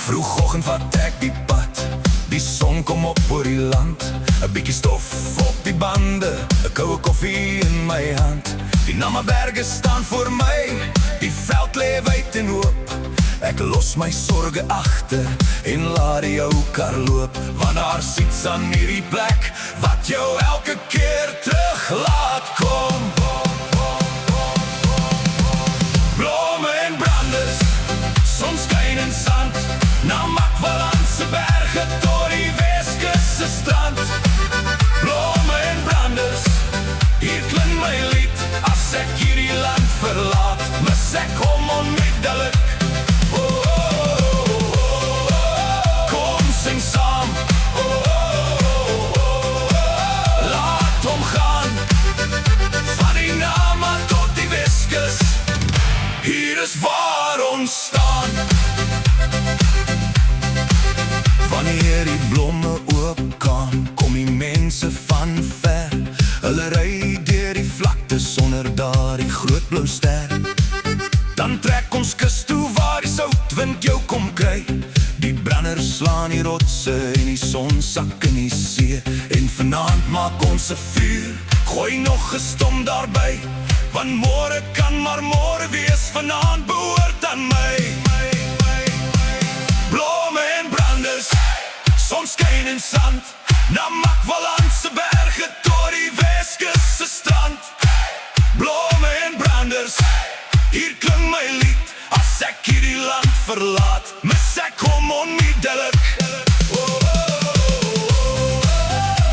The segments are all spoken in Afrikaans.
Vroegoggend wat ek die pad, die son kom op oor die land. 'n Bietjie stof op die bande, 'n koue koffie in my hand. Die Namaberge staan voor my, die veld lê wyd en oop. Ek los my sorge agter en laat die ou kar loop. Want daar's iets aan hierdie plek wat jou elke keer terug laat kom. Blomme en branders, sonskyn en sand, Namakwalandse berge tot die Weskusse strand. Blomme en branders, hier klink my lied. As ek hierdie land verlaat, mis ek hom onmiddellik. Kom sing saam, laat hom gaan, van die Nama tot die Weskus. Hier is waar ons staan. Wanneer die blomme oop kan, kom die mense van ver. Hulle ry deur die vlakte sonder daardie groot blou ster. Dan trek ons kus toe waar die soutwind jou kom kry. Die branders slaan die rotse en die son sak in die see. En vanaand maak ons 'n vuur, gooi nog 'n stom daarby. Want môre kan maar môre wees, vanaand behoort aan my. Blomme en branders, sonskyn en sand, Namakwalandse berge tot die Weskusse strand. Blomme en branders, hier klink my lied. As ek hierdie land verlaat, mis ek hom onmiddellik.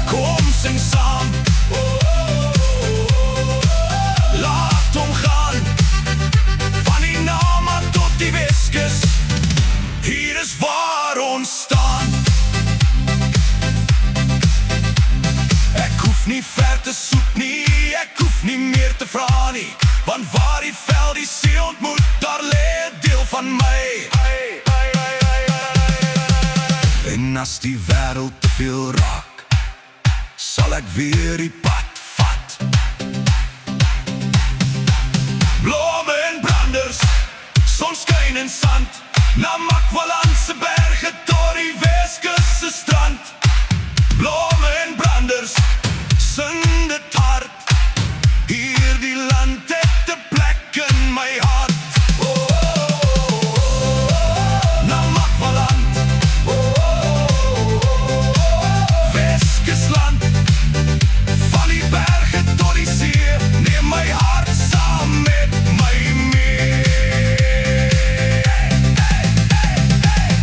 Kom sing saam, laat hom gaan, van die Nama tot die Weskus. Hier is waar ons staan. Ek hoef nie ver te soek nie, ek hoef nie meer te vra nie. Want waar die veld die see ontmoet, daar lê 'n deel van my. En as die wêreld te veel raak, sal ek weer die pad vat. Blomme en branders, sonskyn en sand, Namakwalandse berge tot die Weskusse strand. Blomme en branders, sing dit hard. Hierdie land het 'n plek in my hart. Namakwaland, Weskusland, van die berge tot die see, neem my hart saam met my mee.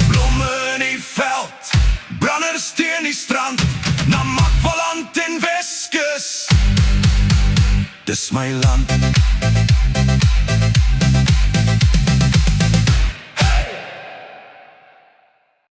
Blomme in die veld, branders teen die strand, Namakwaland en Weskus, dis my land.